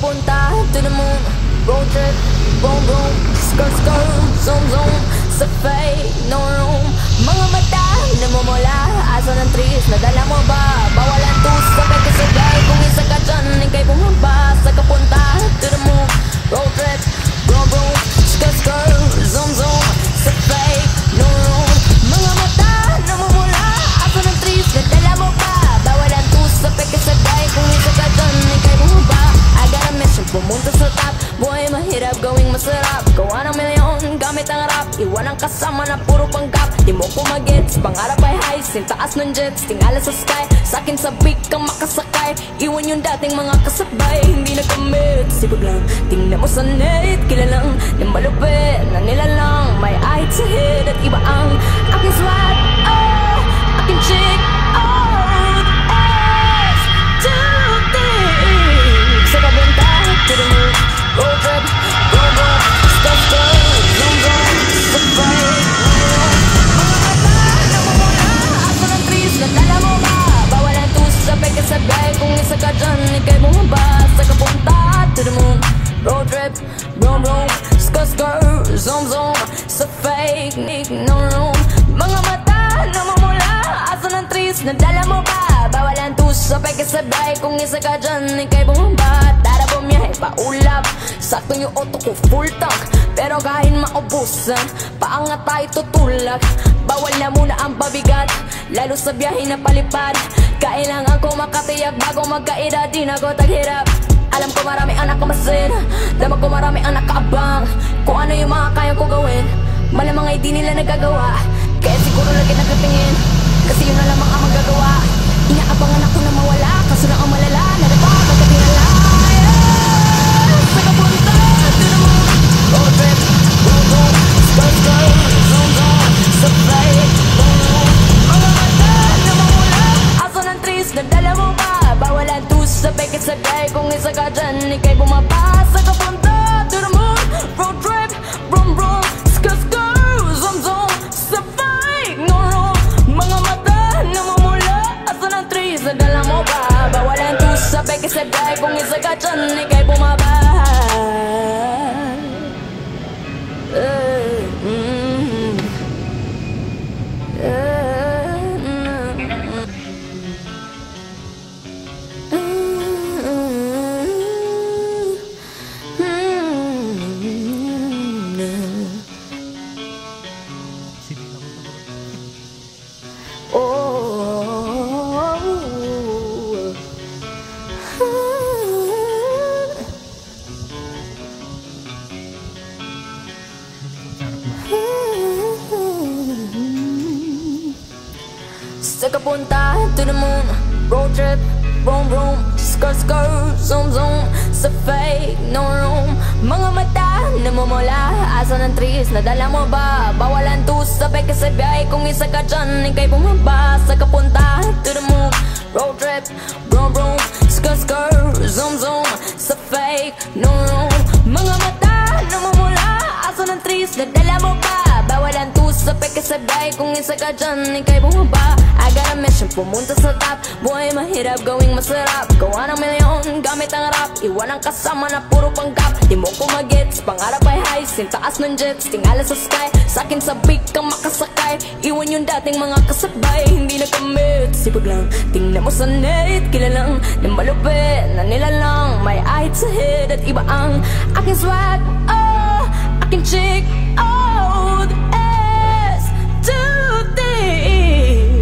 Papunta to the moon, road trip, boom boom, skirt skirt, zoom zoom, sa fake, no room. Mga mata namumula, asa ng trees, nadala mo ba? Bawalan to sa pagkasagay, kung isa ka dyan, ikay bumaba. Sa kapunta to the moon, road trip, boom boom, skirt skirt, zoom zoom, sa fake, no room. Mga mata namumula, asa ng trees, nadala mo ba? Bawalan to sa pagkasagay, kung isa ka dyan, ikay bumaba. I got a mission, pumunta sa top. Buhay mahirap, gawing masarap. Gawa ng milyon, gamit ang rap. Iwan ang kasama na puro panggap. Di mo ko magets, pangarap ay high. Sintaas ng jets, tingala sa sky. Sa'kin sabik kang makasakay. Iwan yung dating mga kasabay, hindi nakamit. Sipag lang, tingnan mo sa net. Kilalang ng malupit na nilalang. May eye sa head at iba ang aking swag. Oh, aking chick. To the moon, road trip, boom boom, skirt skirt, zoom zoom, sa fake. Mga mata namumula, asa ng trees, nadala mo ba? Bawalan to sa pagkasabay, kung isa ka dyan, ikay bumaba. Sa kapunta to the moon, road trip, boom boom, skirt skirt, zoom zoom, sa fake. No room. Mga mata namumula, asa ng trees, nadala mo ba? Bawalan to sa pagkasabay, kung isa ka dyan, ikay bumaba. Bumiyahe paulap, sakto yung auto ko full tank. Pero kahit maubusan, paangat tayo tutulak. Bawal na muna ang pabigat, lalo sa biyahe na palipad. Kailangan ko makatiyak bago magkaedad, di na ko taghirap. Alam ko marami ang nakamasin, damag ko marami ang nakaabang. Kung ano yung mga kaya ko gawin, malamang ay di nila nagagawa. Kaya siguro lagi nagkatingin, kasi yun na lamang ang magagawa. Inaabangan ako na mawala, kaso na ang malala, nadapa, magkatingala. Road trip, boom boom, skirt skirt, zoom zoom, sa fake, boom boom. Mga mata namumula, asa ng trees, nadala mo ba? Bawalan to sa pagkasagay, kung isa ka dyan, ikay bumaba. Sa kapunta to the moon, road trip, boom boom, skirt skirt, zoom zoom, sa fake, no room. Mga mata namumula, asa ng trees, nadala mo ba? Bawalan to sa pagkasagay, kung isa ka dyan, ikay bumaba. Sa kapunta to the moon, road trip, boom boom, skirt skirt, zoom zoom, sa fake, no room. Mga mata namumula, asa ng trees, nadala mo ba? Bawalan to sa pagkasabay, kung isa ka dyan, ikay bumaba. Sa kapunta to the moon, road trip, boom boom, skirt skirt, zoom zoom, sa fake, no room. Mga mata namumula, asa ng trees, nadala mo ba? Bawalan to sa pagkasabay, kung isa ka dyan, ikay bumaba. I got a mission, pumunta sa top. Buhay mahirap, gawing masarap. Gawa ng milyon, gamit ang rap. Iwan ang kasama na puro panggap. Di mo ko magets, pangarap ay high. Sintaas ng jets, tingala sa sky. Sa'kin sabik kang makasakay. Iwan yung dating mga kasabay, hindi nakamit. Sipag lang, tingnan mo sa net. Kilalang ng malupit na nilalang. May eye sa head at iba ang aking swag. Oh, aking chick. Oh, the S to the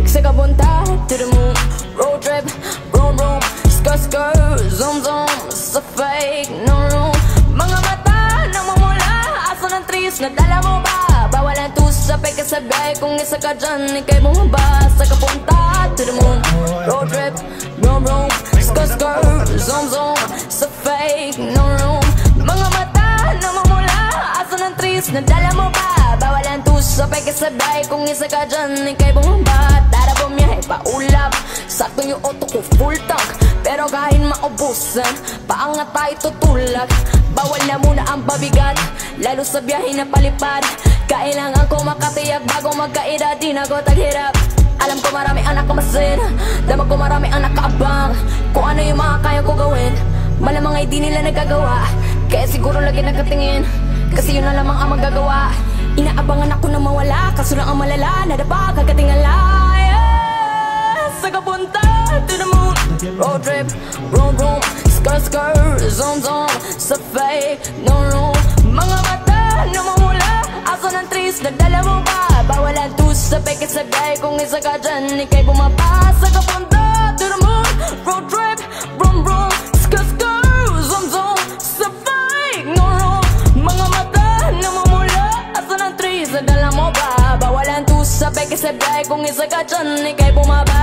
sa kapunta to the moon, road trip, boom boom, skirt skirt, zoom zoom, sa fake, no room. Mga mata namumula, asa ng trees, nadala mo ba? Bawalan to sa pagkasabay, kung isa ka dyan, ikay bumaba. Sa kapunta to the moon, road trip, boom boom, skirt skirt, zoom zoom, sa fake, no room. Mga mata namumula, asa ng trees, nadala mo ba? Bawalan to sa pagkasabay, kung isa ka dyan, ikay bumaba. Tara bumiyahe paulap, sakto yung auto ko full tank. Pero kahit maubusan, paangat tayo tutulak. Bawal na muna ang pabigat, lalo sa biyahe na palipad. Kailangan ko makatiyak bago magkaedad, di na ko taghirap. Alam ko marami ang nakamasin, damag ko marami ang nakaabang. Kung ano yung mga kaya ko gawin, Malamang ay di nila nagagawa, kaya siguro lagi nakatingin, kasi yun na lamang ang magagawa. Inaabangan ako na mawala, kaso lang ang malala, nadapa kagatingala. Sa kapunta to the moon, road trip, vroom vroom, skr skr, zoom zoom, sa fake, no room. Mga mata na mamula, aso ng trees, nagdala mo ba? Bawalan to sa peke sa gay, kung isa ka dyan, ikay bumaba. Sa kapunta to the moon, road trip, vroom vroom, skr skr, zoom zoom, sa fake, no room. Mga mata na mamula, aso ng trees, nagdala mo ba? Bawalan to sa peke sa gay, kung isa ka dyan, ikay bumaba.